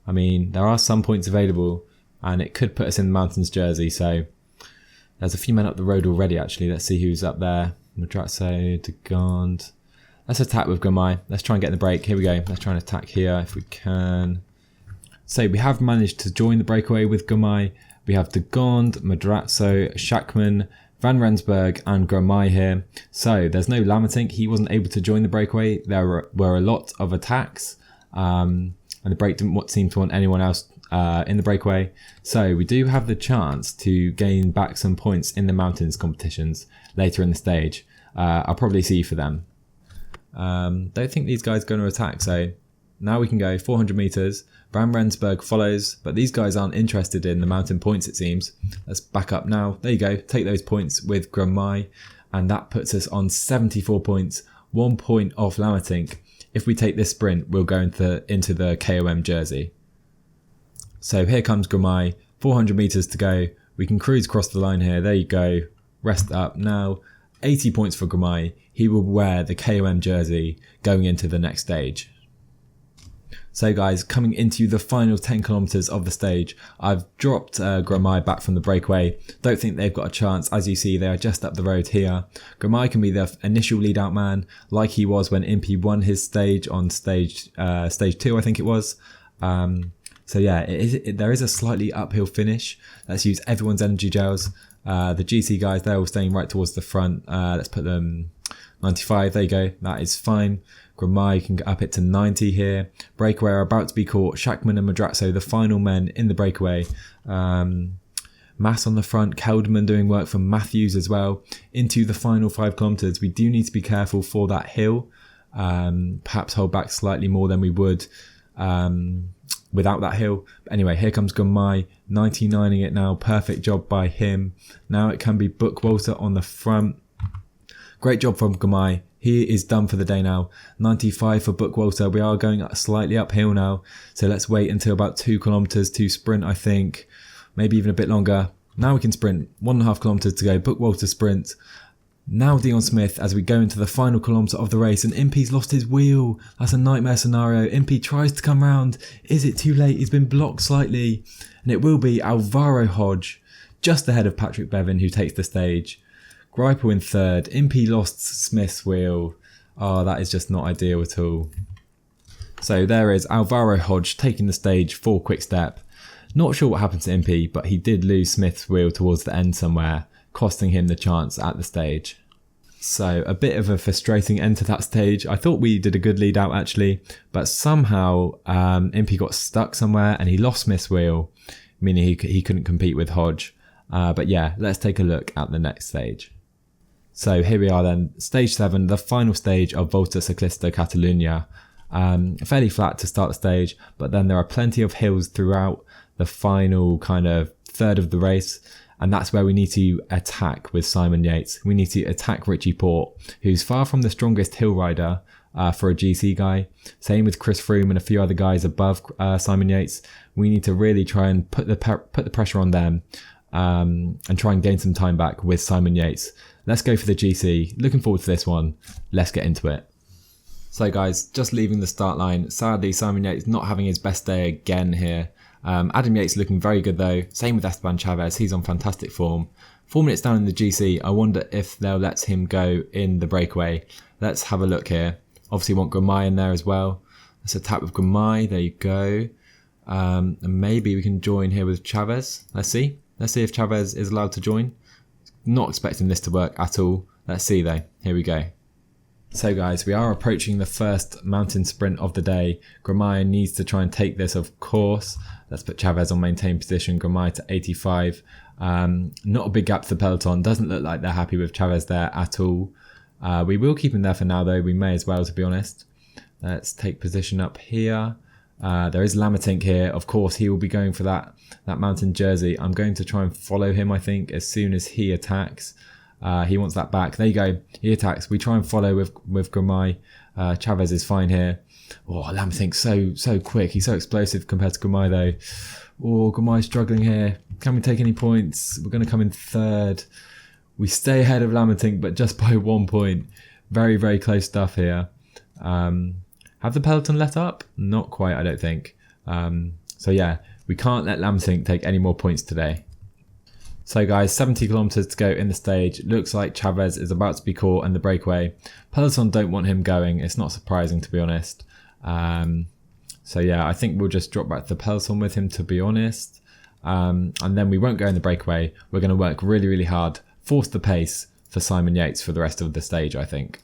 I mean, there are some points available and it could put us in the Mountains jersey, so there's a few men up the road already actually. Let's see who's up there. Madrazo, De Gond. Let's attack with Gamay. Let's try and get in the break. Here we go. Let's try and attack here if we can. So we have managed to join the breakaway with Gamay. We have De Gond, Madrazo, Schachmann, Van Rensburg and Gamay here. So there's no Lamertink. He wasn't able to join the breakaway. There were a lot of attacks and the break didn't seem to want anyone else in the breakaway. So we do have the chance to gain back some points in the mountains competitions later in the stage. I'll probably see you for them. Don't think these guys are going to attack. So now we can go 400 meters. Van Rensburg follows, but these guys aren't interested in the mountain points, it seems. Let's back up now. There you go. Take those points with Gamay, and that puts us on 74 points, 1 point off Lamertink. If we take this sprint, we'll go into the KOM jersey. So here comes Gamay. 400 meters to go. We can cruise across the line here. There you go. Rest up now. 80 points for Gamay. He will wear the KOM jersey going into the next stage. So guys, coming into the final 10 kilometers of the stage, I've dropped Gamay back from the breakaway. Don't think they've got a chance. As you see, they are just up the road here. Gamay can be the initial lead out man, like he was when Impey won his stage on stage 2, I think it was. So yeah, there is a slightly uphill finish. Let's use everyone's energy gels. The GC guys, they're all staying right towards the front. Let's put them 95. There you go. That is fine. Gamay can up it to 90 here. Breakaway are about to be caught. Schachmann and Madrazo, the final men in the breakaway. Mass on the front. Kelderman doing work for Matthews as well. Into the final 5 kilometers. We do need to be careful for that hill. Perhaps hold back slightly more than we would without that hill. But anyway, here comes Gamay, 99ing it now. Perfect job by him. Now it can be Bookwalter on the front. Great job from Gamay. He is done for the day now. 95 for Bookwalter. We are going slightly uphill now. So let's wait until about 2 kilometers to sprint, I think. Maybe even a bit longer. Now we can sprint. 1.5 kilometers to go. Bookwalter sprint. Now Dion Smith as we go into the final kilometre of the race, and Impey's lost his wheel. That's a nightmare scenario. Impey tries to come round. Is it too late? He's been blocked slightly. And it will be Alvaro Hodge just ahead of Patrick Bevan, who takes the stage. Greipel in third. Impey lost Smith's wheel. Oh, that is just not ideal at all. So there is Alvaro Hodge taking the stage for Quick Step. Not sure what happened to Impey, but he did lose Smith's wheel towards the end somewhere, costing him the chance at the stage. So a bit of a frustrating end to that stage. I thought we did a good lead out actually, but somehow Impey got stuck somewhere and he lost Smith's wheel, meaning he couldn't compete with Hodge. But yeah, let's take a look at the next stage. So here we are then, stage 7, the final stage of Volta Ciclista Catalunya. Fairly flat to start the stage, but then there are plenty of hills throughout the final kind of third of the race. And that's where we need to attack with Simon Yates. We need to attack Richie Porte, who's far from the strongest hill rider for a GC guy. Same with Chris Froome and a few other guys above Simon Yates. We need to really try and put the pressure on them and try and gain some time back with Simon Yates. Let's go for the GC. Looking forward to this one. Let's get into it. So guys, just leaving the start line. Sadly, Simon Yates not having his best day again here. Adam Yates looking very good though. Same with Esteban Chaves. He's on fantastic form. 4 minutes down in the GC. I wonder if they'll let him go in the breakaway. Let's have a look here. Obviously want Gramai in there as well. Let's attack with Gramai. There you go. And maybe we can join here with Chaves. Let's see. Let's see if Chaves is allowed to join. Not expecting this to work at all. Let's see though. Here we go. So guys, we are approaching the first mountain sprint of the day. Gramai needs to try and take this, of course. Let's put Chaves on maintain position, Gramai to 85. Not a big gap to the peloton. Doesn't look like they're happy with Chaves there at all. We will keep him there for now though. We may as well, to be honest. Let's take position up here. There is Lamatink here. Of course, he will be going for that mountain jersey. I'm going to try and follow him, I think, as soon as he attacks. He wants that back. There you go. He attacks. We try and follow with Gramai. Chaves is fine here. Oh, Lamathink's so quick. He's so explosive compared to Gramai though. Oh, Gramai's struggling here. Can we take any points? We're going to come in third. We stay ahead of Lamatink, but just by 1 point. Very, very close stuff here. Have the peloton let up? Not quite, I don't think. So yeah, we can't let Lamatink take any more points today. So guys, 70 kilometers to go in the stage. Looks like Chaves is about to be caught in the breakaway. Peloton don't want him going. It's not surprising, to be honest. So yeah, I think we'll just drop back to the peloton with him, to be honest. And then we won't go in the breakaway. We're going to work really, really hard. Force the pace for Simon Yates for the rest of the stage, I think.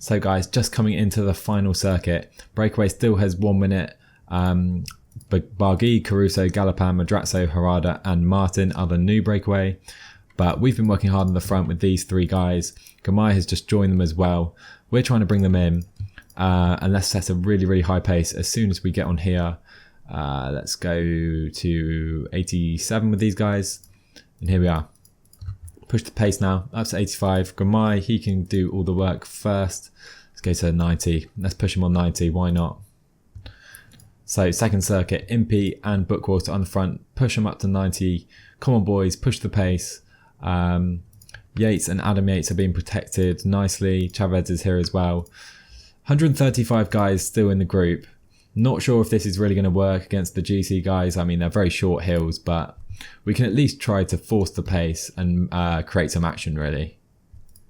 So guys, just coming into the final circuit. Breakaway still has 1 minute. Barguil, Caruso, Galopin, Madrazo, Harada and Martin are the new breakaway. But we've been working hard on the front with these 3 guys. Gramai has just joined them as well. We're trying to bring them in. And let's set a really, really high pace as soon as we get on here. Let's go to 87 with these guys. And here we are. Push the pace now, up to 85. Gramai, he can do all the work first. Let's go to 90. Let's push him on 90, why not? So second circuit, Impey and Bookwater on the front. Push them up to 90. Come on boys, push the pace. Yates and Adam Yates are being protected nicely. Chaves is here as well. 135 guys still in the group. Not sure if this is really going to work against the GC guys. I mean, they're very short hills, but we can at least try to force the pace and create some action, really.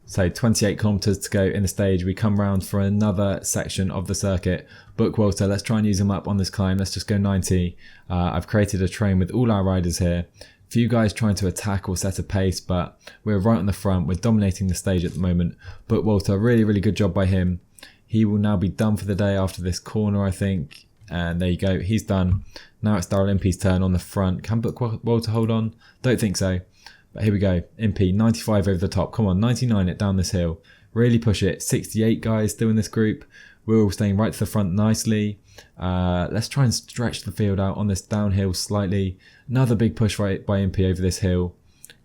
So 28 kilometers to go in the stage. We come round for another section of the circuit. Bookwater, let's try and use him up on this climb. Let's just go 90. I've created a train with all our riders here. Few guys trying to attack or set a pace, but we're right on the front. We're dominating the stage at the moment. Bookwater, really, really good job by him. He will now be done for the day after this corner, I think. And there you go, he's done. Now it's Daryl Impey's turn on the front. Can Bookwater hold on? Don't think so. But here we go, Impey, 95 over the top. Come on, 99 it down this hill. Really push it. 68 guys still in this group. We're all staying right to the front nicely. Let's try and stretch the field out on this downhill slightly. Another big push right by Impey over this hill.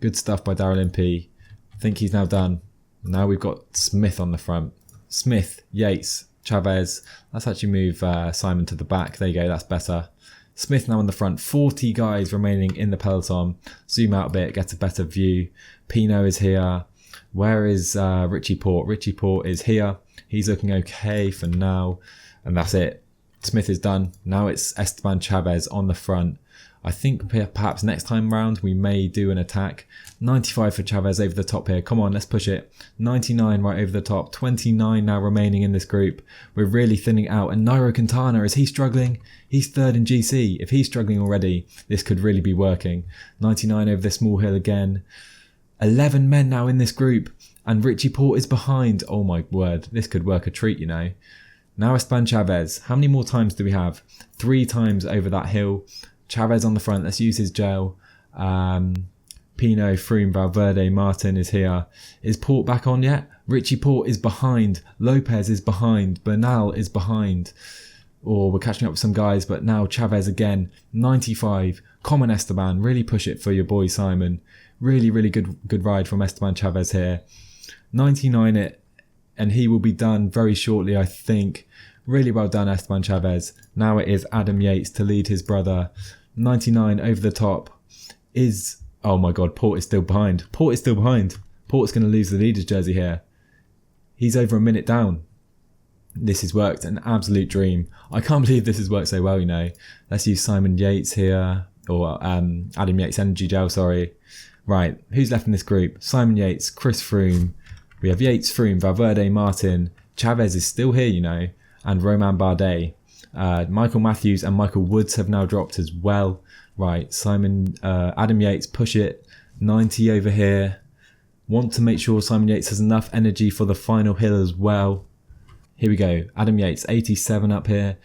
Good stuff by Daryl Impey. I think he's now done. Now we've got Smith on the front. Smith, Yates, Chaves. Let's actually move Simon to the back. There you go, that's better. Smith now on the front. 40 guys remaining in the peloton. Zoom out a bit, get a better view. Pino is here. Where is Richie Porte? Richie Porte is here. He's looking okay for now. And that's it. Smith is done. Now it's Esteban Chaves on the front. I think perhaps next time round we may do an attack. 95 for Chaves over the top here. Come on, let's push it. 99 right over the top. 29 now remaining in this group. We're really thinning out. And Nairo Quintana, is he struggling? He's third in GC. If he's struggling already, this could really be working. 99 over this small hill again. 11 men now in this group. And Richie Port is behind. Oh my word, this could work a treat, you know. Now Esteban Chaves. How many more times do we have? 3 times over that hill. Chaves on the front. Let's use his gel. Pino, Froome, Valverde, Martin is here. Is Port back on yet? Richie Port is behind. Lopez is behind. Bernal is behind. Or we're catching up with some guys, but now Chaves again. 95. Common Esteban. Really push it for your boy Simon. Really, really good ride from Esteban Chaves here. 99 it. And he will be done very shortly, I think. Really well done, Esteban Chaves. Now it is Adam Yates to lead his brother. 99 over the top is... Oh my God, Port is still behind. Port is still behind. Port's going to lose the leader's jersey here. He's over a minute down. This has worked, an absolute dream. I can't believe this has worked so well, you know. Let's use Simon Yates here. Or Adam Yates Energy Gel, sorry. Right, who's left in this group? Simon Yates, Chris Froome. We have Yates, Froome, Valverde, Martin. Chaves is still here, you know. And Romain Bardet. Michael Matthews and Michael Woods have now dropped as well. Right, Adam Yates, push it. 90 over here. Want to make sure Simon Yates has enough energy for the final hill as well. Here we go. Adam Yates, 87 up here.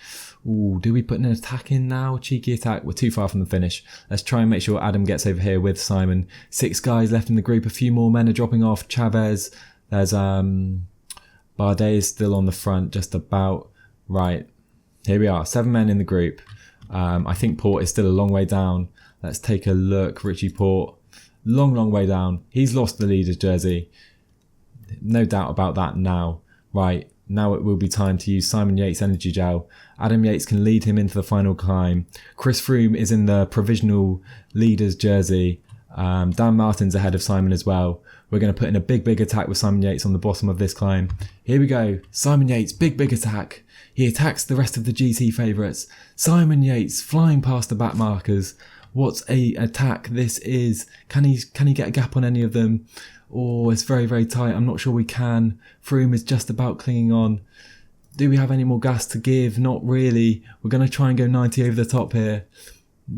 Ooh, do we put an attack in now? Cheeky attack. We're too far from the finish. Let's try and make sure Adam gets over here with Simon. 6 guys left in the group. A few more men are dropping off. Chaves. There's Bardet is still on the front, just about. Right. Here we are. 7 men in the group. I think Port is still a long way down. Let's take a look. Richie Port. Long way down. He's lost the leader's jersey. No doubt about that now. Right. Now it will be time to use Simon Yates Energy Gel. Adam Yates can lead him into the final climb. Chris Froome is in the provisional leader's jersey. Dan Martin's ahead of Simon as well. We're going to put in a big attack with Simon Yates on the bottom of this climb. Here we go. Simon Yates, big attack. He attacks the rest of the GC favourites. Simon Yates flying past the back markers. What a attack this is. Can he get a gap on any of them? Oh, it's very tight. I'm not sure we can. Froome is just about clinging on. Do we have any more gas to give? Not really. We're going to try and go 90 over the top here.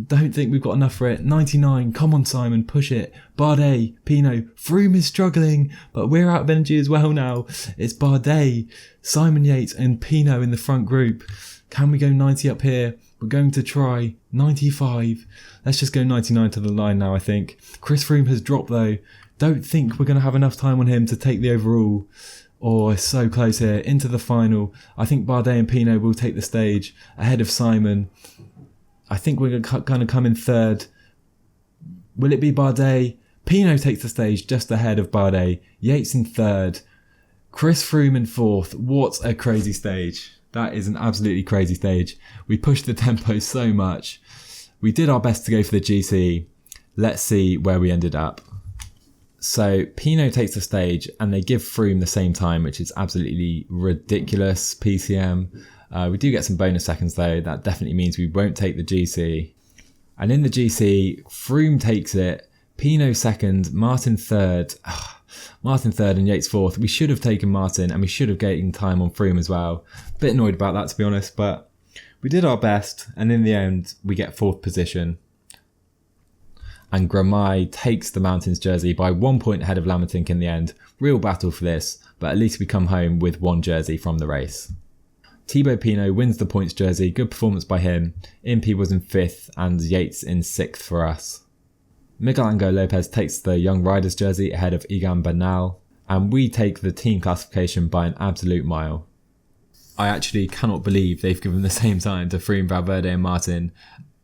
Don't think we've got enough for it. 99. Come on, Simon. Push it. Bardet. Pino. Froome is struggling, but we're out of energy as well now. It's Bardet, Simon Yates and Pino in the front group. Can we go 90 up here? We're going to try 95. Let's just go 99 to the line now, I think. Chris Froome has dropped though. Don't think we're going to have enough time on him to take the overall. Oh, it's so close here. Into the final. I think Bardet and Pino will take the stage ahead of Simon. I think we're going to come in third. Will it be Bardet? Pino takes the stage just ahead of Bardet. Yates in third. Chris Froome in fourth. What a crazy stage. That is an absolutely crazy stage. We pushed the tempo so much. We did our best to go for the GC. Let's see where we ended up. So Pino takes the stage and they give Froome the same time, which is absolutely ridiculous. PCM. We do get some bonus seconds though. That definitely means we won't take the GC. And in the GC, Froome takes it. Pino second, Martin third. Martin third and Yates fourth. We should have taken Martin and we should have gained time on Froome as well. Bit annoyed about that, to be honest, but we did our best. And in the end, we get fourth position. And Gramai takes the Mountains jersey by 1 point ahead of Lamatink in the end. Real battle for this, but at least we come home with 1 jersey from the race. Thibaut Pinot wins the points jersey. Good performance by him. Impey was in 5th and Yates in 6th for us. Miguel Angel Lopez takes the Young Riders jersey ahead of Egan Bernal. And we take the team classification by an absolute mile. I actually cannot believe they've given the same time to Froome, Valverde and Martin.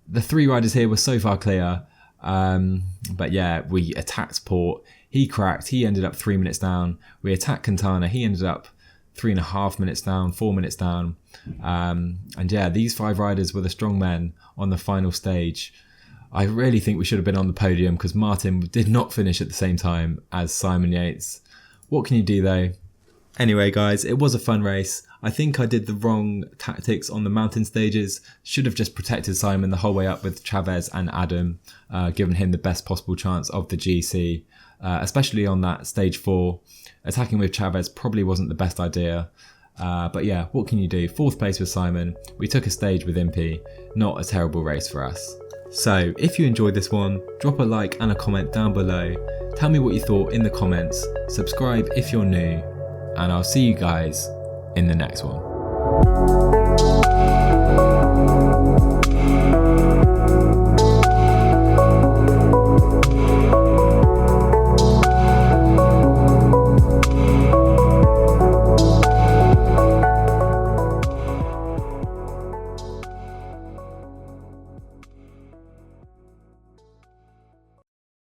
The 3 riders here were so far clear. But yeah, we attacked Port. He cracked. He ended up 3 minutes down. We attacked Quintana. He ended up 3.5 minutes down, 4 minutes down. And yeah, these 5 riders were the strong men on the final stage. I really think we should have been on the podium because Martin did not finish at the same time as Simon Yates. What can you do though? Anyway guys, it was a fun race. I think I did the wrong tactics on the mountain stages. Should have just protected Simon the whole way up with Chaves and Adam, given him the best possible chance of the GC, especially on that stage 4. Attacking with Chaves probably wasn't the best idea. But yeah, what can you do? 4th place with Simon. We took a stage with Impey. Not a terrible race for us. So if you enjoyed this one, drop a like and a comment down below. Tell me what you thought in the comments, subscribe if you're new, and I'll see you guys in the next one.